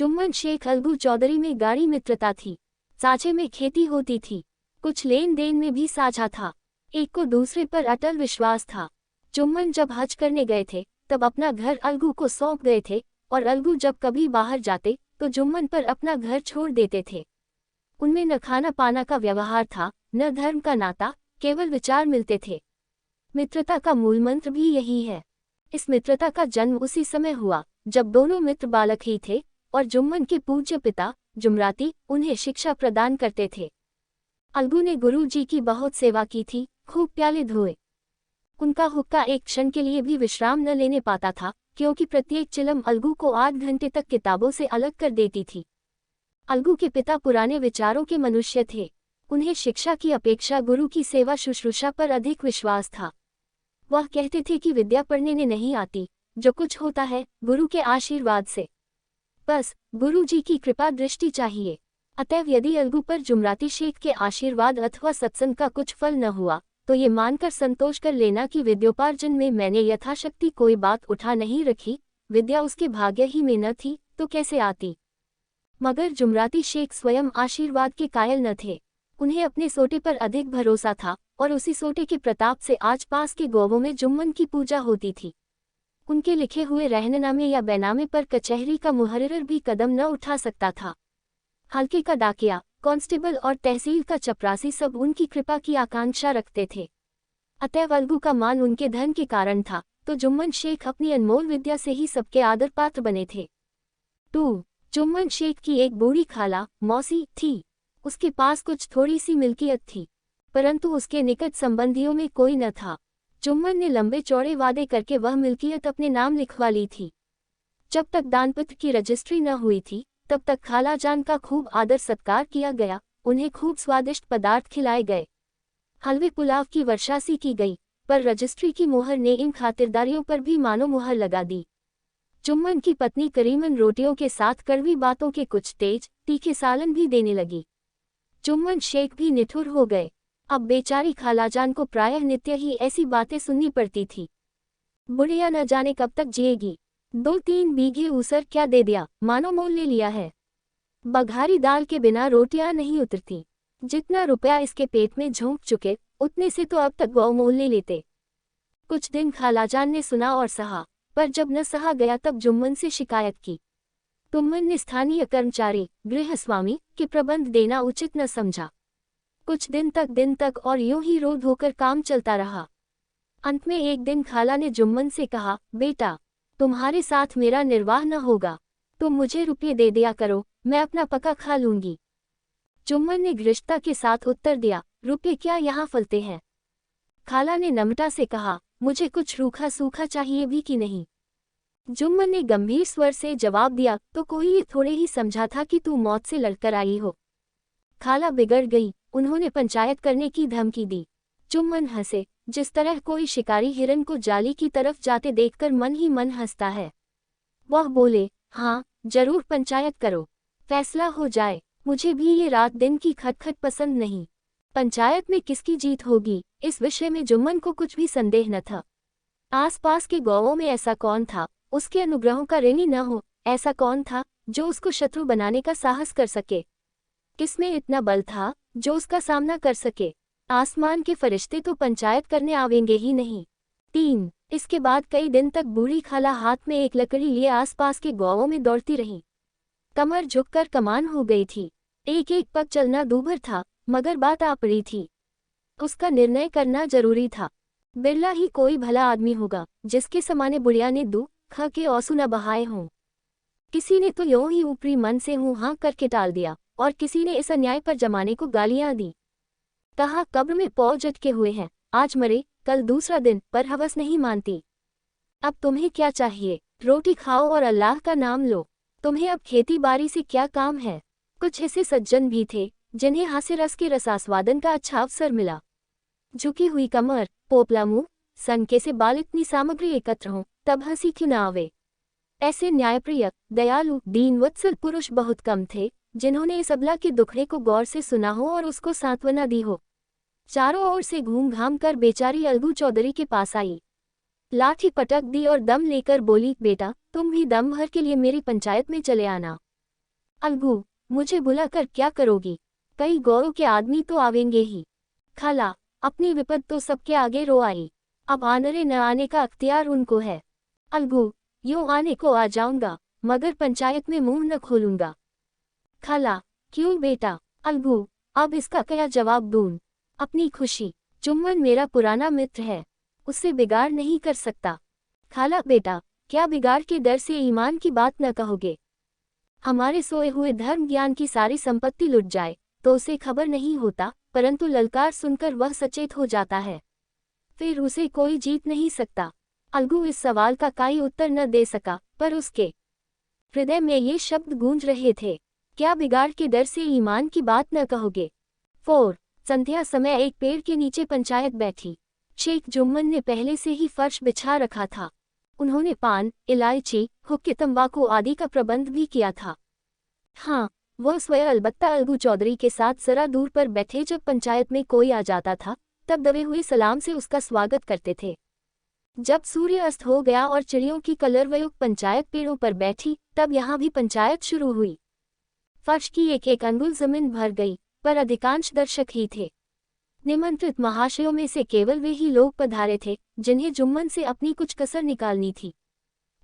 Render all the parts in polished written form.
चुम्मन शेख अलगू चौधरी में गाढ़ी मित्रता थी। साझे में खेती होती थी, कुछ लेन देन में भी साझा था। एक को दूसरे पर अटल विश्वास था। चुम्मन जब हज करने गए थे तब अपना घर अलगू को सौंप गए थे और अलगू जब कभी बाहर जाते तो जुम्मन पर अपना घर छोड़ देते थे। उनमें न खाना पाना का व्यवहार था, न धर्म का नाता, केवल विचार मिलते थे। मित्रता का मूल मंत्र भी यही है। इस मित्रता का जन्म उसी समय हुआ जब दोनों मित्र बालक ही थे और जुम्मन के पूज्य पिता जुमराती उन्हें शिक्षा प्रदान करते थे। अलगू ने गुरु जी की बहुत सेवा की थी, खूब प्याले धोए। उनका हुक्का एक क्षण के लिए भी विश्राम न लेने पाता था, क्योंकि प्रत्येक चिलम अलगू को 8 घंटे तक किताबों से अलग कर देती थी। अलगू के पिता पुराने विचारों के मनुष्य थे। उन्हें शिक्षा की अपेक्षा गुरु की सेवा शुश्रूषा पर अधिक विश्वास था। वह कहते थे कि विद्या पढ़ने ने नहीं आती, जो कुछ होता है गुरु के आशीर्वाद से। बस गुरु जी की कृपा दृष्टि चाहिए। अतएव यदि अलगू पर जुमराती शेख के आशीर्वाद अथवा सत्संग का कुछ फल न हुआ तो ये मानकर संतोष कर लेना कि विद्योपार्जन में मैंने यथाशक्ति कोई बात उठा नहीं रखी, विद्या उसके भाग्य ही में न थी तो कैसे आती। मगर जुमराती शेख स्वयं आशीर्वाद के कायल न थे। उन्हें अपने सोटे पर अधिक भरोसा था और उसी सोटे के प्रताप से आज पास के गांवों में जुम्मन की पूजा होती थी। उनके लिखे हुए रहननामे या बैनामे पर कचहरी का मुहर्रिर भी कदम न उठा सकता था। हल्के का डाकिया, कांस्टेबल और तहसील का चपरासी सब उनकी कृपा की आकांक्षा रखते थे। अतएव अलगू का मान उनके धन के कारण था, तो जुम्मन शेख अपनी अनमोल विद्या से ही सबके आदर पात्र बने थे। 2. जुम्मन शेख की एक बूढ़ी खाला मौसी थी। उसके पास कुछ थोड़ी सी मिल्कियत थी, परंतु उसके निकट संबंधियों में कोई न था। जुम्मन ने लंबे चौड़े वादे करके वह मिल्कियत अपने नाम लिखवा ली थी। जब तक दानपत्र की रजिस्ट्री न हुई थी तब तक खाला जान का खूब आदर सत्कार किया गया। उन्हें खूब स्वादिष्ट पदार्थ खिलाए गए। हलवे पुलाव की वर्षा सी की गई, पर रजिस्ट्री की मुहर ने इन खातिरदारियों पर भी मानो मुहर लगा दी। जुम्मन की पत्नी करीमन रोटियों के साथ कड़वी बातों के कुछ तेज तीखे सालन भी देने लगी। जुम्मन शेख भी निठुर हो गए। अब बेचारी खालाजान को प्रायः नित्य ही ऐसी बातें सुननी पड़ती थी। बुढ़िया न जाने कब तक जिएगी। 2-3 बीघे ऊसर क्या दे दिया, मानो मोल ले लिया है। बघारी दाल के बिना रोटियां नहीं उतरती। जितना रुपया इसके पेट में झोंक चुके उतने से तो अब तक गौ मोल ले लेते। कुछ दिन खालाजान ने सुना और सहा, पर जब न सहा गया तब जुम्मन से शिकायत की। जुम्मन ने स्थानीय कर्मचारी गृहस्वामी के प्रबंध देना उचित न समझा। कुछ दिन तक और यूं ही रो धोकर काम चलता रहा। अंत में एक दिन खाला ने जुम्मन से कहा, बेटा, तुम्हारे साथ मेरा निर्वाह न होगा, तुम मुझे रुपये दे दिया करो, मैं अपना पका खा लूंगी। जुम्मन ने गृहस्थता के साथ उत्तर दिया, रुपये क्या यहाँ फलते हैं। खाला ने नम्रता से कहा, मुझे कुछ रूखा सूखा चाहिए भी कि नहीं। जुम्मन ने गंभीर स्वर से जवाब दिया, तो कोई ये थोड़े ही समझा था कि तू मौत से लड़कर आई हो। खाला बिगड़ गई, उन्होंने पंचायत करने की धमकी दी। जुम्मन हंसे, जिस तरह कोई शिकारी हिरन को जाली की तरफ जाते देखकर मन ही मन हंसता है। वह बोले, हाँ जरूर पंचायत करो, फैसला हो जाए। मुझे भी ये रात दिन की खटखट पसंद नहीं। पंचायत में किसकी जीत होगी, इस विषय में जुम्मन को कुछ भी संदेह न था। आसपास के गांवों में ऐसा कौन था उसके अनुग्रहों का ऋणी न हो, ऐसा कौन था जो उसको शत्रु बनाने का साहस कर सके। किसमें इतना बल था जो उसका सामना कर सके। आसमान के फरिश्ते तो पंचायत करने आवेंगे ही नहीं। 3. इसके बाद कई दिन तक बूढ़ी खाला हाथ में एक लकड़ी लिए आसपास के गांवों में दौड़ती रही। कमर झुककर कमान हो गई थी। एक एक पग चलना दूभर था, मगर बात आ पड़ी थी। उसका निर्णय करना जरूरी था। बिरला ही कोई भला आदमी होगा जिसके समाने बुढ़िया ने दुख के आंसू न बहाए हों। किसी ने तो यूं ही ऊपरी मन से हूं हाँ करके टाल दिया और किसी ने इस अन्याय पर जमाने को गालियां दी। कहा कब्र में पौ झटके हुए हैं, आज मरे कल दूसरा दिन, पर हवस नहीं मानती। अब तुम्हें क्या चाहिए, रोटी खाओ और अल्लाह का नाम लो। तुम्हें अब खेती बाड़ी से क्या काम है। कुछ ऐसे सज्जन भी थे जिन्हें हास्य रस के रसास्वादन का अच्छा अवसर मिला। झुकी हुई कमर, पोपला मुंह, सनके से बाल, इतनी सामग्री एकत्र हो तब हंसी क्यों न आवे। ऐसे न्यायप्रिय, दयालु, दीनवत्सल पुरुष बहुत कम थे जिन्होंने इस अबला के दुखड़े को गौर से सुना हो और उसको सांत्वना दी हो। चारों ओर से घूम घाम कर बेचारी अलगू चौधरी के पास आई, लाठी पटक दी और दम लेकर बोली, बेटा तुम भी दम भर के लिए मेरी पंचायत में चले आना। अलगू, मुझे बुलाकर क्या करोगी? कई गौरों के आदमी तो आवेंगे ही। खाला, अपनी विपद तो सबके आगे रो आई, अब आने न आने का अख्तियार उनको है। अलगू, यूं आने को आ जाऊंगा, मगर पंचायत में मुंह न खोलूंगा। खाला, क्यों बेटा? अलगू, अब इसका क्या जवाब दूं? अपनी खुशी। जुम्मन मेरा पुराना मित्र है, उससे बिगाड़ नहीं कर सकता। खाला, बेटा, क्या बिगाड़ के डर से ईमान की बात न कहोगे? हमारे सोए हुए धर्म ज्ञान की सारी संपत्ति लुट जाए तो उसे खबर नहीं होता, परंतु ललकार सुनकर वह सचेत हो जाता है, फिर उसे कोई जीत नहीं सकता। अलगू इस सवाल का कोई उत्तर न दे सका, पर उसके हृदय में ये शब्द गूंज रहे थे, क्या बिगाड़ के डर से ईमान की बात न कहोगे? 4 संध्या समय एक पेड़ के नीचे पंचायत बैठी। शेख जुम्मन ने पहले से ही फर्श बिछा रखा था। उन्होंने पान, इलायची, हुक्के, तंबाकू आदि का प्रबंध भी किया था। हाँ, वह स्वयं अलबत्ता अलगू चौधरी के साथ जरा दूर पर बैठे जब पंचायत में कोई आ जाता था, तब दबे हुए सलाम से उसका स्वागत करते थे। जब सूर्य अस्त हो गया और चिड़ियों की कलरवयुक्त पंचायत पेड़ों पर बैठी, तब यहाँ भी पंचायत शुरू हुई। फर्श की एक एक अंगुल जमीन भर गई, पर अधिकांश दर्शक ही थे। निमंत्रित महाशयों में से केवल वे ही लोग पधारे थे जिन्हें जुम्मन से अपनी कुछ कसर निकालनी थी।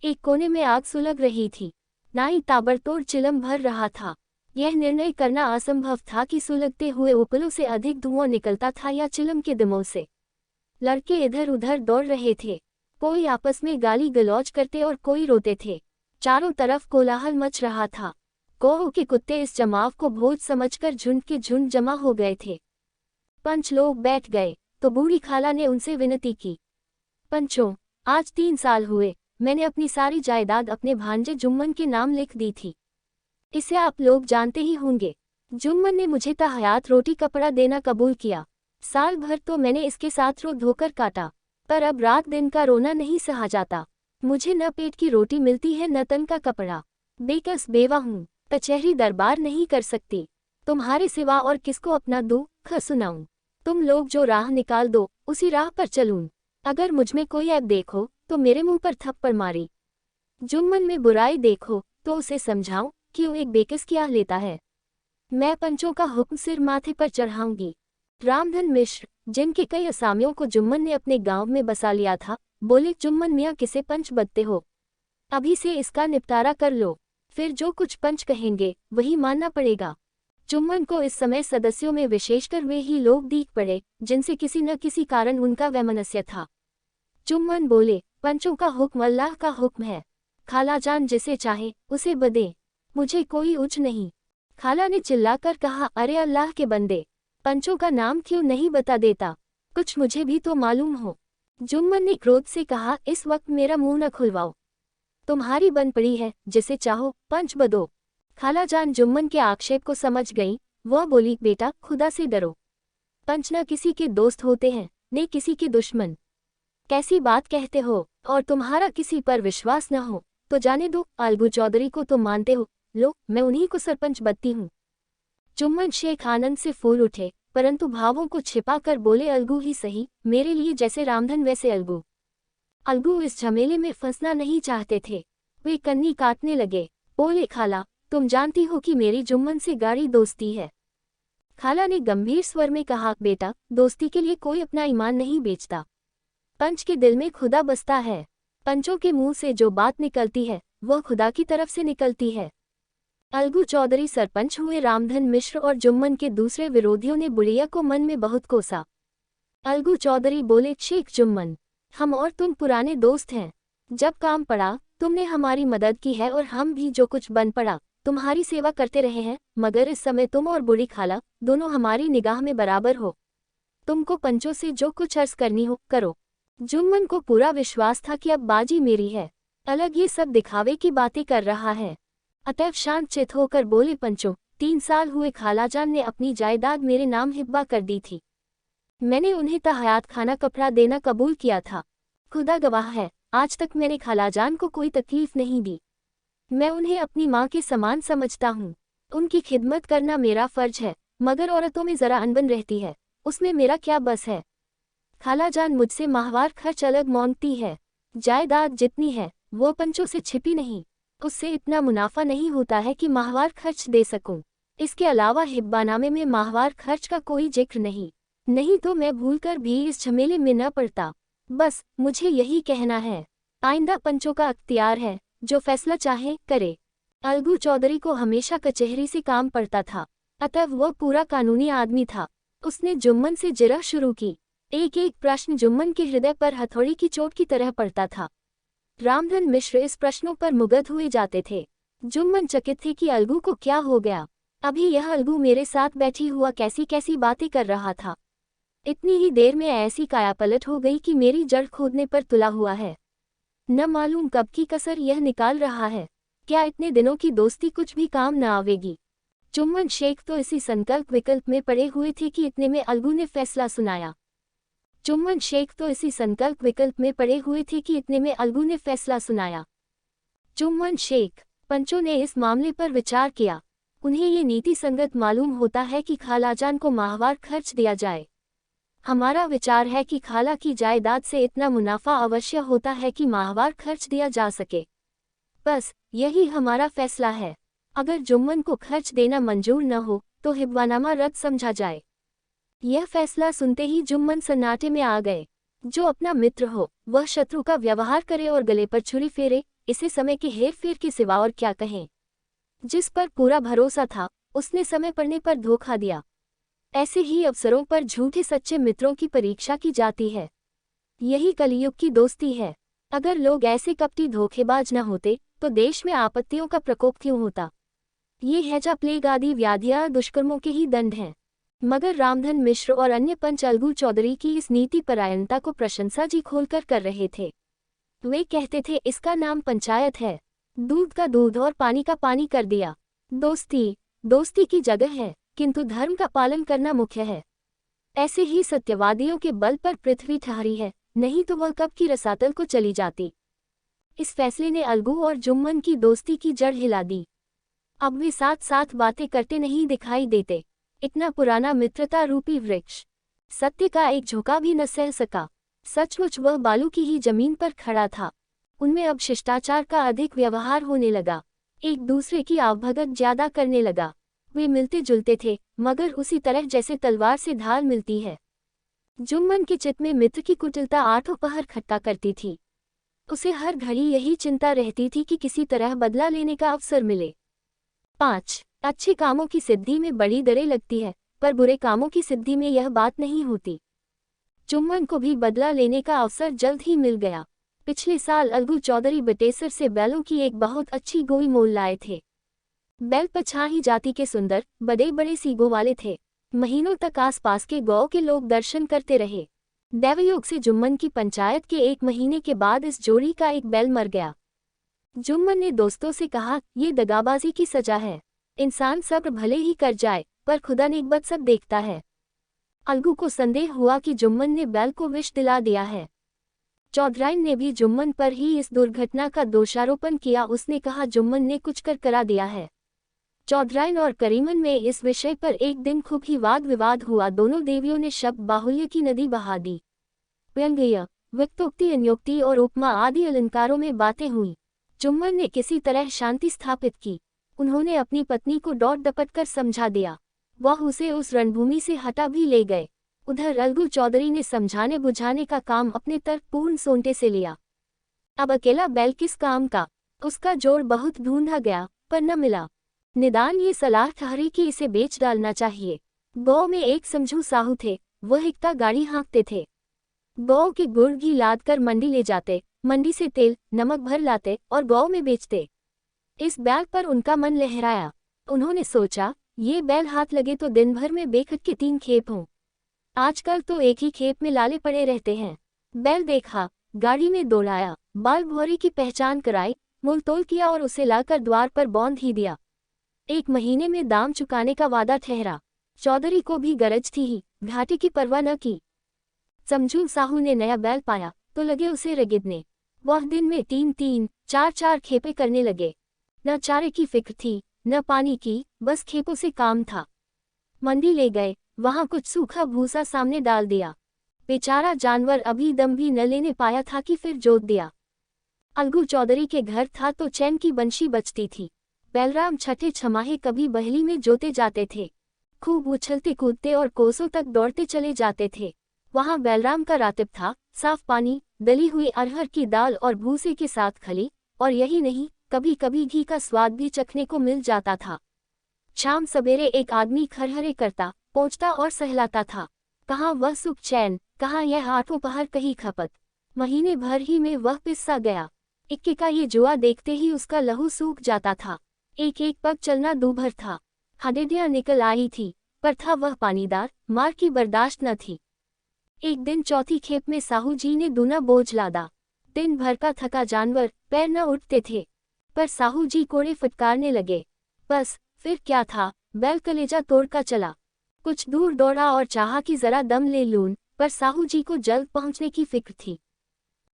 एक कोने में आग सुलग रही थी, नाई ताबड़तोड़ चिलम भर रहा था। यह निर्णय करना असंभव था कि सुलगते हुए उपलों से अधिक धुआं निकलता था या चिलम के दमों से। लड़के इधर उधर दौड़ रहे थे, कोई आपस में गाली गलौज करते और कोई रोते थे। चारों तरफ कोलाहल मच रहा था। कौओं के कुत्ते इस जमाव को भोज समझकर झुंड के झुंड जमा हो गए थे। पंच लोग बैठ गए तो बूढ़ी खाला ने उनसे विनती की, पंचों, आज 3 साल हुए मैंने अपनी सारी जायदाद अपने भांजे जुम्मन के नाम लिख दी थी। इसे आप लोग जानते ही होंगे। जुम्मन ने मुझे ताहयात रोटी कपड़ा देना कबूल किया। साल भर तो मैंने इसके साथ रो धोकर काटा, पर अब रात दिन का रोना नहीं सहा जाता। मुझे न पेट की रोटी मिलती है न तन का कपड़ा। बेकस बेवा हूँ, कचहरी दरबार नहीं कर सकती। तुम्हारे सिवा और किसको अपना दुख सुनाऊं? तुम लोग जो राह निकाल दो उसी राह पर चलूं। अगर मुझमें कोई ऐब देखो तो मेरे मुंह पर थप्पड़ मारी। जुम्मन में बुराई देखो तो उसे समझाओ कि वो एक बेकस क्या लेता है। मैं पंचों का हुक्म सिर माथे पर चढ़ाऊंगी। रामधन मिश्र, जिनके कई असामियों को जुम्मन ने अपने गांव में बसा लिया था, बोले, जुम्मन मियाँ किसे पंच बदते हो? अभी से इसका निपटारा कर लो, फिर जो कुछ पंच कहेंगे वही मानना पड़ेगा। जुम्मन को इस समय सदस्यों में विशेषकर वे ही लोग दीख पड़े जिनसे किसी न किसी कारण उनका वैमनस्य था। जुम्मन बोले, पंचों का हुक्म अल्लाह का हुक्म है। खालाजान जिसे चाहे उसे बदे, मुझे कोई उच्च नहीं। खाला ने चिल्लाकर कहा, अरे अल्लाह के बंदे, पंचों का नाम क्यों नहीं बता देता? कुछ मुझे भी तो मालूम हो। जुम्मन ने क्रोध से कहा, इस वक्त मेरा मुंह न खुलवाओ। तुम्हारी बन पड़ी है, जिसे चाहो पंच बदो। खालाजान जुम्मन के आक्षेप को समझ गई। वह बोली, बेटा, खुदा से डरो। पंच न किसी के दोस्त होते हैं न किसी के दुश्मन। कैसी बात कहते हो? और तुम्हारा किसी पर विश्वास न हो तो जाने दो। अलगू चौधरी को तुम मानते हो, लो मैं उन्हीं को सरपंच बनती हूँ। जुम्मन शेख आनंद से फूल उठे, परंतु भावों को छिपा कर बोले, अलगू ही सही, मेरे लिए जैसे रामधन वैसे अलगू। अलगू इस झमेले में फंसना नहीं चाहते थे। वे कन्नी काटने लगे, बोले, खाला, तुम जानती हो कि मेरी जुम्मन से गाढ़ी दोस्ती है। खाला ने गंभीर स्वर में कहा, बेटा, दोस्ती के लिए कोई अपना ईमान नहीं बेचता। पंच के दिल में खुदा बसता है। पंचों के मुंह से जो बात निकलती है वह खुदा की तरफ से निकलती है। अलगू चौधरी सरपंच हुए। रामधन मिश्र और जुम्मन के दूसरे विरोधियों ने बुढ़िया को मन में बहुत कोसा। अलगू चौधरी बोले, शेख जुम्मन, हम और तुम पुराने दोस्त हैं। जब काम पड़ा तुमने हमारी मदद की है और हम भी जो कुछ बन पड़ा तुम्हारी सेवा करते रहे हैं, मगर इस समय तुम और बूढ़ी खाला दोनों हमारी निगाह में बराबर हो। तुमको पंचों से जो कुछ अर्ज करनी हो करो। जुम्मन को पूरा विश्वास था कि अब बाजी मेरी है, अलग ये सब दिखावे की बातें कर रहा है। अतएव शांत चित होकर बोले, पंचों, 3 साल हुए खालाजान ने अपनी जायदाद मेरे नाम हिब्बा कर दी थी। मैंने उन्हें ताहयात खाना कपड़ा देना कबूल किया था। खुदा गवाह है, आज तक मैंने खालाजान को कोई तकलीफ नहीं दी। मैं उन्हें अपनी माँ के समान समझता हूँ। उनकी खिदमत करना मेरा फर्ज है, मगर औरतों में जरा अनबन रहती है, उसमें मेरा क्या बस है। खालाजान मुझसे माहवार खर्च अलग मांगती है। जायदाद जितनी है वो पंचों से छिपी नहीं। उससे इतना मुनाफा नहीं होता है कि माहवार खर्च दे सकूं। इसके अलावा हिब्बानामे में माहवार खर्च का कोई जिक्र नहीं तो मैं भूलकर भी इस झमेले में न पड़ता। बस मुझे यही कहना है, आइंदा पंचों का अख्तियार है, जो फैसला चाहे करे। अलगू चौधरी को हमेशा कचहरी से काम पड़ता था, अतः वह पूरा कानूनी आदमी था। उसने जुम्मन से जिरह शुरू की। एक एक प्रश्न जुम्मन के हृदय पर हथौड़ी की चोट की तरह पड़ता था। रामधन मिश्र इस प्रश्नों पर मुग्ध हुए जाते थे। जुम्मन चकित थे कि अलगू को क्या हो गया। अभी यह अलगू मेरे साथ बैठी हुआ कैसी कैसी बातें कर रहा था। इतनी ही देर में ऐसी कायापलट हो गई कि मेरी जड़ खोदने पर तुला हुआ है। न मालूम कब की कसर यह निकाल रहा है। क्या इतने दिनों की दोस्ती कुछ भी काम न आवेगी। जुम्मन शेख तो इसी संकल्प विकल्प में पड़े हुए थे कि इतने में अलगू ने फैसला सुनाया। जुम्मन शेख तो इसी संकल्प विकल्प में पड़े हुए थे कि इतने में अलगू ने फैसला सुनाया। जुम्मन शेख। पंचों ने इस मामले पर विचार किया। उन्हें ये नीति संगत मालूम होता है कि खालाजान को माहवार खर्च दिया जाए। हमारा विचार है कि खाला की जायदाद से इतना मुनाफा अवश्य होता है कि माहवार खर्च दिया जा सके। बस यही हमारा फैसला है। अगर जुम्मन को खर्च देना मंजूर न हो तो हिब्बानामा रद्द समझा जाए। यह फैसला सुनते ही जुम्मन सन्नाटे में आ गए। जो अपना मित्र हो वह शत्रु का व्यवहार करे और गले पर छुरी फेरे, इसे समय के हेर फेर के सिवा और क्या कहें। जिस पर पूरा भरोसा था उसने समय पड़ने पर धोखा दिया। ऐसे ही अवसरों पर झूठे सच्चे मित्रों की परीक्षा की जाती है। यही कलियुग की दोस्ती है। अगर लोग ऐसे कपटी धोखेबाज न होते तो देश में आपत्तियों का प्रकोप क्यों होता। ये हैजा प्लेग आदि व्याधियां दुष्कर्मों के ही दंड हैं। मगर रामधन मिश्र और अन्य पंच अलगू चौधरी की इस नीति परायणता को प्रशंसा जी खोलकर कर रहे थे। वे कहते थे इसका नाम पंचायत है। दूध का दूध और पानी का पानी कर दिया। दोस्ती की जगह है, किंतु धर्म का पालन करना मुख्य है। ऐसे ही सत्यवादियों के बल पर पृथ्वी ठहरी है, नहीं तो वह कब की रसातल को चली जाती। इस फैसले ने अलगू और जुम्मन की दोस्ती की जड़ हिला दी। अब वे साथ साथ बातें करते नहीं दिखाई देते। इतना पुराना मित्रता रूपी वृक्ष सत्य का एक झोंका भी न सह सका। सचमुच वह बालू की ही जमीन पर खड़ा था। उनमें अब शिष्टाचार का अधिक व्यवहार होने लगा। एक दूसरे की आवभगत ज्यादा करने लगा। वे मिलते जुलते थे, मगर उसी तरह जैसे तलवार से ढाल मिलती है। जुम्मन के चित्त में मित्र की कुटिलता आठों पहर खट्टा करती थी। उसे हर घड़ी यही चिंता रहती थी कि किसी तरह बदला लेने का अवसर मिले। 5. अच्छे कामों की सिद्धि में बड़ी देर लगती है, पर बुरे कामों की सिद्धि में यह बात नहीं होती। जुम्मन को भी बदला लेने का अवसर जल्द ही मिल गया। पिछले साल अलगू चौधरी बटेसर से बैलों की एक बहुत अच्छी गोई मोल लाए थे। बैल पछाही जाति के सुंदर बड़े बड़े सींगों वाले थे। महीनों तक आसपास के गांव के लोग दर्शन करते रहे। दैवयोग से जुम्मन की पंचायत के 1 महीने के बाद इस जोड़ी का एक बैल मर गया। जुम्मन ने दोस्तों से कहा, ये दगाबाजी की सजा है। इंसान सब्र भले ही कर जाए, पर खुदा नेकबद सब देखता है। अलगू को संदेह हुआ कि जुम्मन ने बैल को विष दिला दिया है। चौधराइन ने भी जुम्मन पर ही इस दुर्घटना का दोषारोपण किया। उसने कहा जुम्मन ने कुछ कर करा दिया है। चौधराइन और करीमन में इस विषय पर एक दिन खूब ही वाद विवाद हुआ। दोनों देवियों ने शब्द बाहुल्य की नदी बहा दी। व्यंग्य, व्यक्तोक्ति, अन्योक्ति और उपमा आदि अलंकारों में बातें हुई। जुम्मन ने किसी तरह शांति स्थापित की। उन्होंने अपनी पत्नी को डॉट डपट कर समझा दिया। वह उसे उस रणभूमि से हटा भी ले गए। उधर अलगू चौधरी ने समझाने बुझाने का काम अपने तर्कपूर्ण सोंटे से लिया। अब अकेला बैल किस काम का। उसका जोड़ बहुत ढूंढा गया, पर न मिला। निदान ये सलाह ठहरी कि इसे बेच डालना चाहिए। गांव में एक समझू साहू थे, वह इकता गाड़ी हाँकते थे। गांव के गुड़ घी लाद कर मंडी ले जाते, मंडी से तेल नमक भर लाते और गांव में बेचते। इस बैल पर उनका मन लहराया। उन्होंने सोचा, ये बैल हाथ लगे तो दिन भर में बेखट के 3 खेप हों। आजकल तो एक ही खेप में लाले पड़े रहते हैं। बैल देखा, गाड़ी में दौड़ाया, बाल भौरी की पहचान कराई, मोल तोल किया और उसे लाकर द्वार पर बांध ही दिया। 1 महीने में दाम चुकाने का वादा ठहरा। चौधरी को भी गरज थी ही, घाटे की परवाह न की। समझू साहू ने नया बैल पाया तो लगे उसे रगड़ने। वह दिन में 3-3, 4-4 खेपे करने लगे। न चारे की फिक्र थी, न पानी की, बस खेपों से काम था। मंडी ले गए, वहां कुछ सूखा भूसा सामने डाल दिया। बेचारा जानवर अभी दम भी न लेने पाया था कि फिर जोत दिया। अलगू चौधरी के घर था तो चैन की बंशी बजती थी। बैलराम छठे छमाहे कभी बहेली में जोते जाते थे, खूब उछलते कूदते और कोसों तक दौड़ते चले जाते थे। वहां बैलराम का रातिब था, साफ पानी, दली हुई अरहर की दाल और भूसे के साथ खली, और यही नहीं, कभी कभी घी का स्वाद भी चखने को मिल जाता था। शाम सवेरे एक आदमी खरहरे करता, पोंछता और सहलाता था। कहाँ वह सुख चैन, कहाँ यह आठों पहर कही खपत। महीने भर ही में वह पिस्सा गया। इक्के का ये जुआ देखते ही उसका लहू सूख जाता था। एक एक पग चलना दूभर था। हडेडियां निकल आई थी, पर था वह पानीदार, मार की बर्दाश्त न थी। एक दिन चौथी खेप में साहू जी ने दूना बोझ लादा। दिन भर का थका जानवर, पैर न उठते थे, पर साहू जी कोड़े फटकारने लगे। बस फिर क्या था, बैल कलेजा तोड़ का चला। कुछ दूर दौड़ा और चाहा कि जरा दम ले लूं, पर साहू जी को जल्द पहुंचने की फिक्र थी।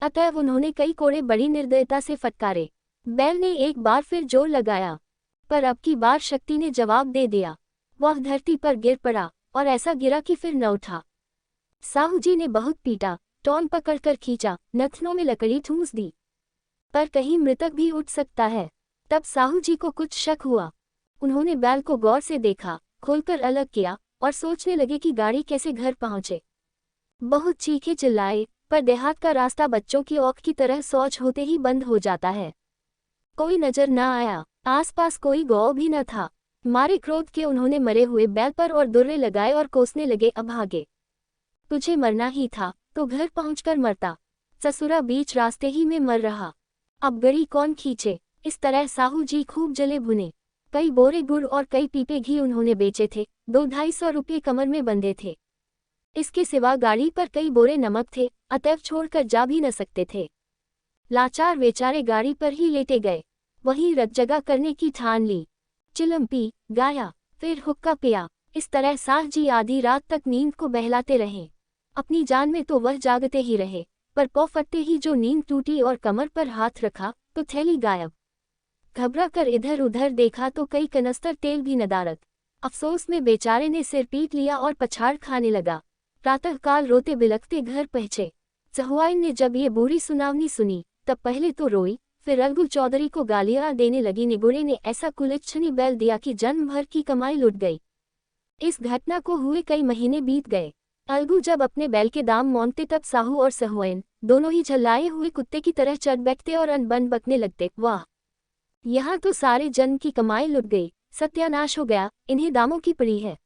अतएव उन्होंने कई कोड़े बड़ी निर्दयता से फटकारे। बैल ने एक बार फिर जोर लगाया, पर अब की बार शक्ति ने जवाब दे दिया। वह धरती पर गिर पड़ा, और ऐसा गिरा कि फिर न उठा। साहू जी ने बहुत पीटा, टौन पकड़कर खींचा, नथनों में लकड़ी ठूंस दी, पर कहीं मृतक भी उठ सकता है। तब साहू जी को कुछ शक हुआ। उन्होंने बैल को गौर से देखा, खोलकर अलग किया, और सोचने लगे कि गाड़ी कैसे घर पहुंचे। बहुत चीखे चिल्लाए, पर देहात का रास्ता बच्चों की औख की तरह शौच होते ही बंद हो जाता है। कोई नजर न आया, आसपास कोई गौ भी न था। मारे क्रोध के उन्होंने मरे हुए बैल पर और दुर्रे लगाए और कोसने लगे, अभागे, तुझे मरना ही था तो घर पहुंचकर मरता। ससुरा बीच रास्ते ही में मर रहा, अब गड़ी कौन खींचे। इस तरह साहू जी खूब जले भुने। कई बोरे गुड़ और कई पीपे घी उन्होंने बेचे थे। 200-250 रुपये कमर में बंधे थे। इसके सिवा गाड़ी पर कई बोरे नमक थे, अतएव छोड़कर जा भी न सकते थे। लाचार बेचारे गाड़ी पर ही लेटे गए। वहीं रत जगह करने की ठान ली। चिलम पी, गाया, फिर हुक्का पिया। इस तरह साह जी आधी रात तक नींद को बहलाते रहे। अपनी जान में तो वह जागते ही रहे, पर पौ फटते ही जो नींद टूटी और कमर पर हाथ रखा तो थैली गायब। घबरा कर इधर उधर देखा तो कई कनस्तर तेल भी नदारत। अफसोस में बेचारे ने सिर पीट लिया और पछाड़ खाने लगा। प्रातःकाल रोते बिलखते घर पहुंचे। सहुआइन ने जब ये बुरी सुनावनी सुनी, तब पहले तो रोई, फिर अलगू चौधरी को गालियां देने लगी। निगुड़े ने ऐसा कुलच्छनी बैल दिया कि जन्म भर की कमाई लुट गई। इस घटना को हुए कई महीने बीत गए। अलगू जब अपने बैल के दाम मांगते तब साहू और सहुआइन दोनों ही झल्लाए हुए कुत्ते की तरह चढ़ बैठते और अनबन बकने लगते। वाह, यहाँ तो सारे जन की कमाई लुट गई, सत्यानाश हो गया, इन्हें दामों की पड़ी है।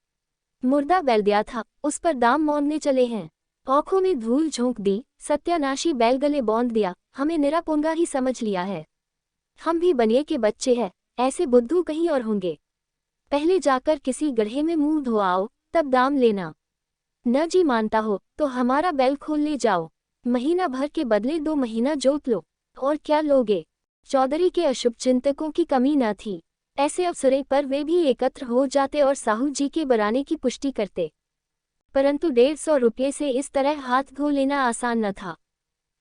मुर्दा बैल दिया था, उस पर दाम मांगने चले हैं। आंखों में धूल झोंक दी, सत्यानाशी बैल गले बांध दिया, हमें निरापोंगा ही समझ लिया है। हम भी बनिए के बच्चे हैं, ऐसे बुद्धू कहीं और होंगे। पहले जाकर किसी गड्ढे में मुंह धोआओ, तब दाम लेना। न जी मानता हो तो हमारा बैल खोल ले जाओ, महीना भर के बदले 2 महीना जोत लो, और क्या लोगे। चौधरी के अशुभ चिंतकों की कमी न थी। ऐसे अवसरों पर वे भी एकत्र हो जाते और साहू जी के बराने की पुष्टि करते। परंतु 150 रुपये से इस तरह हाथ धो लेना आसान न था।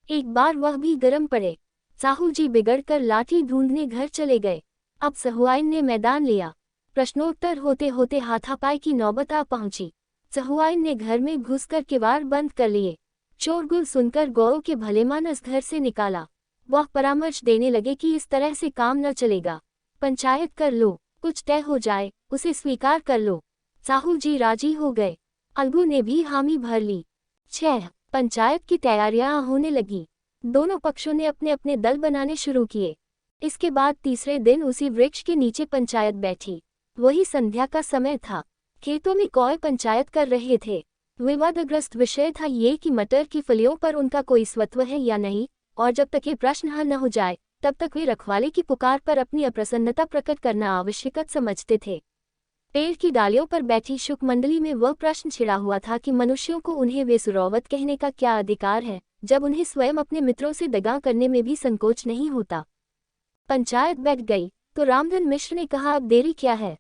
एक बार वह भी गर्म पड़े। साहू जी बिगड़कर लाठी ढूंढने घर चले गए। अब सहुआइन ने मैदान लिया। प्रश्नोत्तर होते होते हाथापाई की नौबत आ पहुंची। सहुआइन ने घर में घुसकर किवाड़ बंद कर लिए। शोरगुल सुनकर गौ के भलेमानस घर से निकाला। वह परामर्श देने लगे कि इस तरह से काम न चलेगा, पंचायत कर लो, कुछ तय हो जाए, उसे स्वीकार कर लो। साहू जी राजी हो गए। अलगू ने भी हामी भर ली। 6 पंचायत की तैयारियां होने लगी। दोनों पक्षों ने अपने अपने दल बनाने शुरू किए। इसके बाद तीसरे दिन उसी वृक्ष के नीचे पंचायत बैठी। वही संध्या का समय था। खेतों में कौए पंचायत कर रहे थे। विवादग्रस्त विषय था ये कि मटर की फलियों पर उनका कोई स्वत्व है या नहीं, और जब तक ये प्रश्न हल न हो जाए तब तक वे रखवाले की पुकार पर अपनी अप्रसन्नता प्रकट करना आवश्यक समझते थे। पेड़ की डालियों पर बैठी शुक मंडली में वह प्रश्न छिड़ा हुआ था कि मनुष्यों को उन्हें वे सुरौवत कहने का क्या अधिकार है, जब उन्हें स्वयं अपने मित्रों से दगा करने में भी संकोच नहीं होता। पंचायत बैठ गई तो रामधन मिश्र ने कहा, अब देरी क्या है,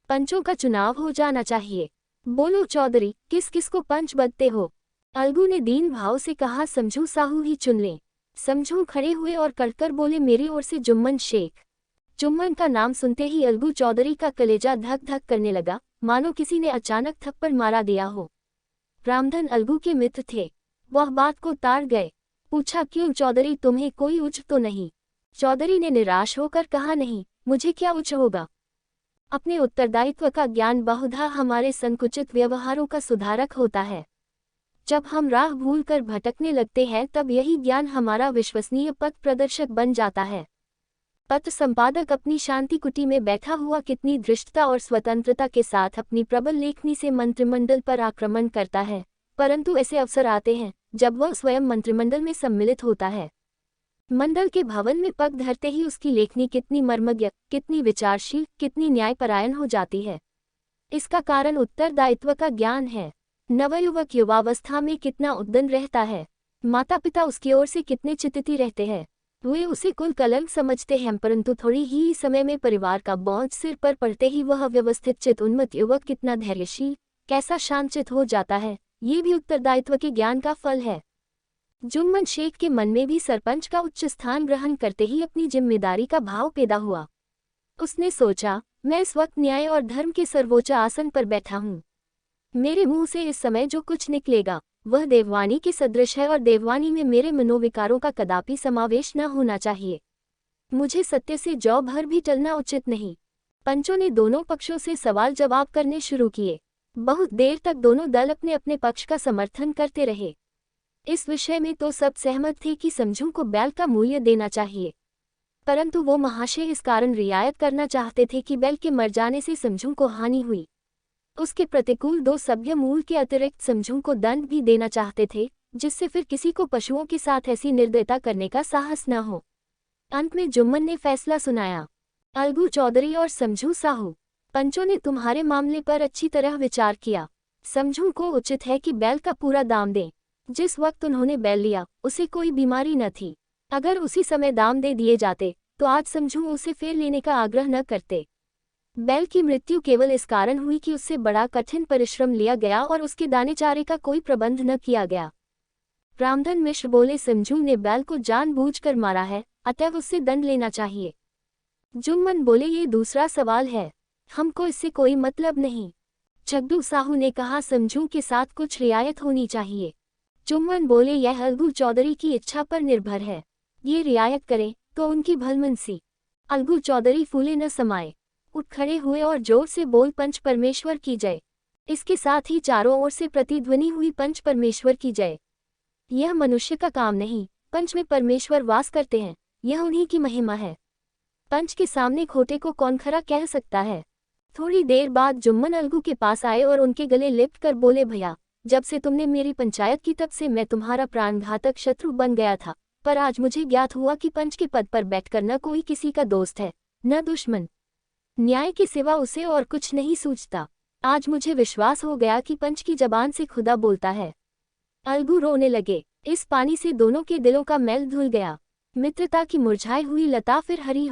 पंचों का चुनाव हो जाना चाहिए। बोलो चौधरी, किस किस को पंच बदते हो। अलगू ने दीन भाव से कहा, समझू साहू ही चुन लें। समझू खड़े हुए और कड़कर बोले, मेरी ओर से जुम्मन शेख। जुम्मन का नाम सुनते ही अलगू चौधरी का कलेजा धक धक करने लगा, मानो किसी ने अचानक थप्पड़ मारा दिया हो। रामधन अलगू के मित्र थे, वह बात को ताड़ गए। पूछा, क्यों चौधरी, तुम्हें कोई उच्च तो नहीं? चौधरी ने निराश होकर कहा, नहीं, मुझे क्या उच्च होगा। अपने उत्तरदायित्व का ज्ञान बहुधा हमारे संकुचित व्यवहारों का सुधारक होता है। जब हम राह भूलकर भटकने लगते हैं तब यही ज्ञान हमारा विश्वसनीय पथ प्रदर्शक बन जाता है। पत्र संपादक अपनी शांति कुटी में बैठा हुआ कितनी धृष्टता और स्वतंत्रता के साथ अपनी प्रबल लेखनी से मंत्रिमंडल पर आक्रमण करता है, परंतु ऐसे अवसर आते हैं जब वह स्वयं मंत्रिमंडल में सम्मिलित होता है। मंडल के भवन में पग धरते ही उसकी लेखनी कितनी मर्मज्ञ, कितनी विचारशील, कितनी न्यायपरायण हो जाती है। इसका कारण उत्तरदायित्व का ज्ञान है। नवयुवक युवावस्था में कितना उद्दंड रहता है, माता पिता उसकी ओर से कितने चिंतित रहते हैं। वे उसे कुल कलंक समझते हैं, परंतु थोड़ी ही समय में परिवार का बोझ सिर पर पड़ते ही वह व्यवस्थित चित उन्मत्त युवक कितना धैर्यशील, कैसा शांतचित हो जाता है। ये भी उत्तरदायित्व के ज्ञान का फल है। जुम्मन शेख के मन में भी सरपंच का उच्च स्थान ग्रहण करते ही अपनी जिम्मेदारी का भाव पैदा हुआ। उसने सोचा, मैं इस वक्त न्याय और धर्म के सर्वोच्च आसन पर बैठा हूँ। मेरे मुंह से इस समय जो कुछ निकलेगा वह देववाणी के सदृश है और देववाणी में मेरे मनोविकारों का कदापि समावेश न होना चाहिए। मुझे सत्य से जौ भर भी टलना उचित नहीं। पंचों ने दोनों पक्षों से सवाल जवाब करने शुरू किए। बहुत देर तक दोनों दल अपने अपने पक्ष का समर्थन करते रहे। इस विषय में तो सब सहमत थे कि समझू को बैल का मूल्य देना चाहिए, परंतु वो महाशय इस कारण रियायत करना चाहते थे कि बैल के मर जाने से समझू को हानि हुई। उसके प्रतिकूल दो सभ्य मूल के अतिरिक्त समझू को दंड भी देना चाहते थे, जिससे फिर किसी को पशुओं के साथ ऐसी निर्दयता करने का साहस न हो। अंत में जुम्मन ने फैसला सुनाया, अलगू चौधरी और समझू साहू, पंचों ने तुम्हारे मामले पर अच्छी तरह विचार किया। समझू को उचित है कि बैल का पूरा दाम दें। जिस वक्त उन्होंने बैल लिया उसे कोई बीमारी न थी। अगर उसी समय दाम दे दिए जाते तो आज समझू उसे फिर लेने का आग्रह न करते। बैल की मृत्यु केवल इस कारण हुई कि उससे बड़ा कठिन परिश्रम लिया गया और उसके दाने चारे का कोई प्रबंध न किया गया। रामधन मिश्र बोले, समझू ने बैल को जानबूझकर मारा है, अतएव उससे दंड लेना चाहिए। जुम्मन बोले, ये दूसरा सवाल है, हमको इससे कोई मतलब नहीं। जगदू साहू ने कहा, समझू के साथ कुछ रियायत होनी चाहिए। जुम्मन बोले, यह अलगू चौधरी की इच्छा पर निर्भर है। ये रियायत करें तो उनकी भलमनसी। अलगू चौधरी फूले न समाये, उठ खड़े हुए और जोर से बोल, पंच परमेश्वर की जय। इसके साथ ही चारों ओर से प्रतिध्वनि हुई, पंच परमेश्वर की जय। यह मनुष्य का काम नहीं, पंच में परमेश्वर वास करते हैं, यह उन्हीं की महिमा है। पंच के सामने खोटे को कौन खरा कह सकता है। थोड़ी देर बाद जुम्मन अलगू के पास आए और उनके गले लिपट कर बोले, भैया, जब से तुमने मेरी पंचायत की तब से मैं तुम्हारा प्राणघातक शत्रु बन गया था, पर आज मुझे ज्ञात हुआ कि पंच के पद पर बैठकर न कोई किसी का दोस्त है न दुश्मन। न्याय के सिवा उसे और कुछ नहीं सूझता। आज मुझे विश्वास हो गया कि पंच की जबान से खुदा बोलता है। अलगू रोने लगे। इस पानी से दोनों के दिलों का मैल धुल गया। मित्रता की मुरझाई हुई लता फिर हरी हो